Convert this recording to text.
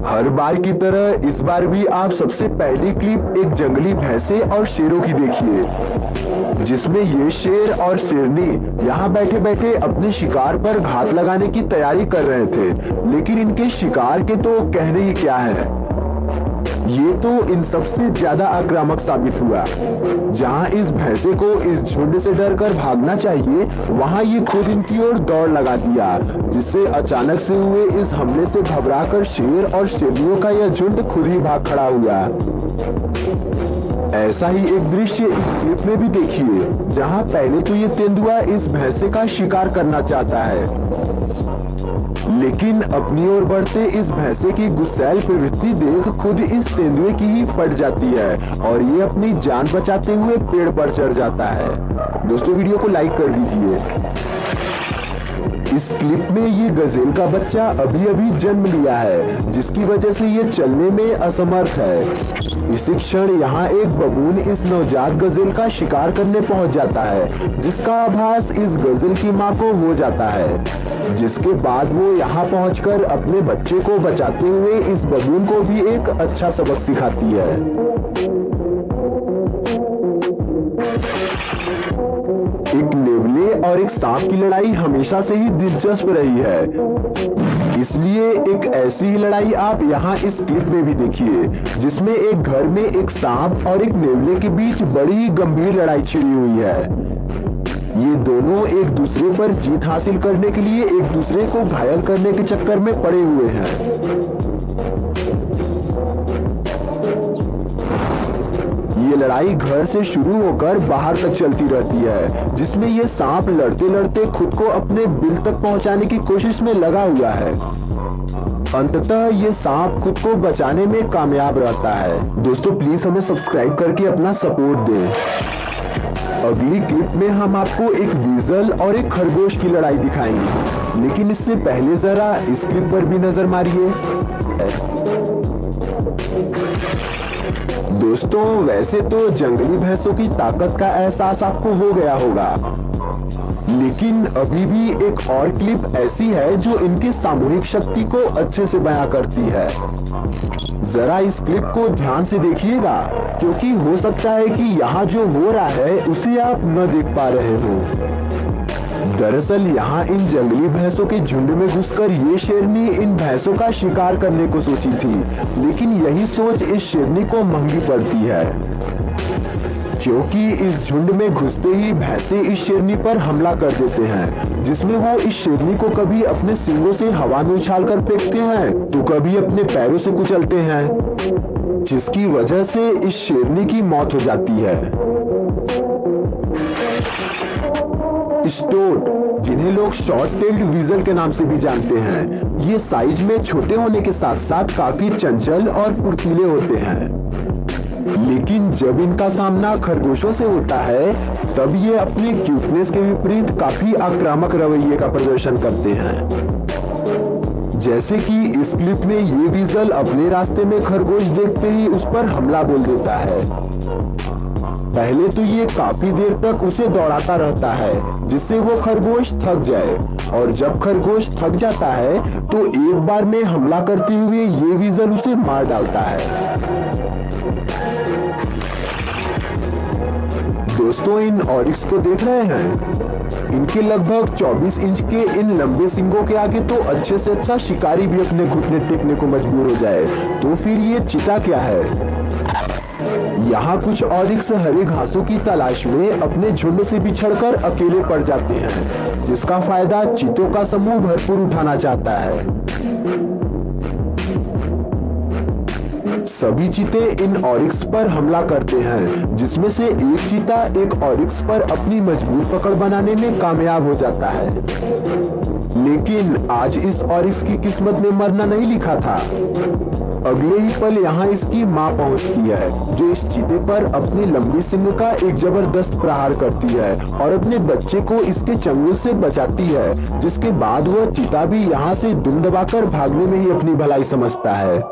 हर बार की तरह इस बार भी आप सबसे पहली क्लिप एक जंगली भैंसे और शेरों की देखिए, जिसमें ये शेर और शेरनी यहाँ बैठे बैठे अपने शिकार पर घात लगाने की तैयारी कर रहे थे। लेकिन इनके शिकार के तो कहने ही क्या है, ये तो इन सबसे ज्यादा आक्रामक साबित हुआ। जहां इस भैंसे को इस झुंड से डरकर भागना चाहिए, वहां ये खुद इनकी ओर दौड़ लगा दिया, जिससे अचानक से हुए इस हमले से घबराकर शेर और शेरनियों का यह झुंड खुद ही भाग खड़ा हुआ। ऐसा ही एक दृश्य इस क्लिप में भी देखिए, जहां पहले तो ये तेंदुआ इस भैंसे का शिकार करना चाहता है, लेकिन अपनी ओर बढ़ते इस भैंसे की गुस्सैल प्रवृत्ति देख खुद इस तेंदुए की ही फट जाती है और ये अपनी जान बचाते हुए पेड़ पर चढ़ जाता है। दोस्तों, वीडियो को लाइक कर दीजिए। इस क्लिप में ये गजेल का बच्चा अभी अभी जन्म लिया है, जिसकी वजह से ये चलने में असमर्थ है। इसी क्षण यहाँ एक बबून इस नवजात गजेल का शिकार करने पहुंच जाता है, जिसका आभास इस गजेल की मां को हो जाता है, जिसके बाद वो यहाँ पहुंचकर अपने बच्चे को बचाते हुए इस बबून को भी एक अच्छा सबक सिखाती है। एक नेवले और एक सांप की लड़ाई हमेशा से ही दिलचस्प रही है, इसलिए एक ऐसी ही लड़ाई आप यहाँ इस क्लिप में भी देखिए, जिसमें एक घर में एक सांप और एक नेवले के बीच बड़ी ही गंभीर लड़ाई छिड़ी हुई है। ये दोनों एक दूसरे पर जीत हासिल करने के लिए एक दूसरे को घायल करने के चक्कर में पड़े हुए हैं। ये लड़ाई घर से शुरू होकर बाहर तक चलती रहती है, जिसमें ये सांप लड़ते लड़ते खुद को अपने बिल तक पहुंचाने की कोशिश में लगा हुआ है। अंततः ये सांप खुद को बचाने में कामयाब रहता है। दोस्तों, प्लीज हमें सब्सक्राइब करके अपना सपोर्ट दें। अगली क्लिप में हम आपको एक वीजल और एक खरगोश की लड़ाई दिखाएंगे, लेकिन इससे पहले जरा इस क्लिप पर भी नजर मारिए। दोस्तों, वैसे तो जंगली भैंसों की ताकत का एहसास आपको हो गया होगा, लेकिन अभी भी एक और क्लिप ऐसी है जो इनकी सामूहिक शक्ति को अच्छे से बयां करती है। जरा इस क्लिप को ध्यान से देखिएगा, क्योंकि हो सकता है कि यहाँ जो हो रहा है उसे आप न देख पा रहे हो। दरअसल यहाँ इन जंगली भैंसों के झुंड में घुसकर ये शेरनी इन भैंसों का शिकार करने को सोची थी, लेकिन यही सोच इस शेरनी को महंगी पड़ती है, क्योंकि इस झुंड में घुसते ही भैंसे इस शेरनी पर हमला कर देते हैं, जिसमें वो इस शेरनी को कभी अपने सींगों से हवा में उछालकर फेंकते हैं तो कभी अपने पैरों से कुचलते हैं, जिसकी वजह से इस शेरनी की मौत हो जाती है। स्टोट, जिन्हें लोग शॉर्ट टेल्ड वीजल के नाम से भी जानते हैं, ये साइज में छोटे होने के साथ साथ काफी चंचल और फुर्तीले होते हैं, लेकिन जब इनका सामना खरगोशों से होता है तब ये अपने क्यूटनेस के विपरीत काफी आक्रामक रवैये का प्रदर्शन करते हैं। जैसे कि इस क्लिप में ये वीजल अपने रास्ते में खरगोश देखते ही उस पर हमला बोल देता है। पहले तो ये काफी देर तक उसे दौड़ाता रहता है, जिससे वो खरगोश थक जाए, और जब खरगोश थक जाता है तो एक बार में हमला करते हुए ये वीजल उसे मार डालता है। दोस्तों, इन ऑरिक्स को देख रहे हैं? इनके लगभग 24 इंच के इन लंबे सींगों के आगे तो अच्छे से अच्छा शिकारी भी अपने घुटने टेकने को मजबूर हो जाए, तो फिर ये चीता क्या है? यहाँ कुछ ऑरिक्स हरे घासों की तलाश में अपने झुंड से बिछड़कर अकेले पड़ जाते हैं, जिसका फायदा चीतों का समूह भरपूर उठाना चाहता है। सभी चीते इन ऑरिक्स पर हमला करते हैं, जिसमें से एक चीता एक ऑरिक्स पर अपनी मजबूत पकड़ बनाने में कामयाब हो जाता है। लेकिन आज इस ऑरिक्स की किस्मत में मरना नहीं लिखा था। अगले ही पल यहाँ इसकी माँ पहुँचती है, जो इस चीते पर अपनी लंबी सींग का एक जबरदस्त प्रहार करती है और अपने बच्चे को इसके चंगुल से बचाती है, जिसके बाद वह चीता भी यहाँ से दुम दबाकर भागने में ही अपनी भलाई समझता है।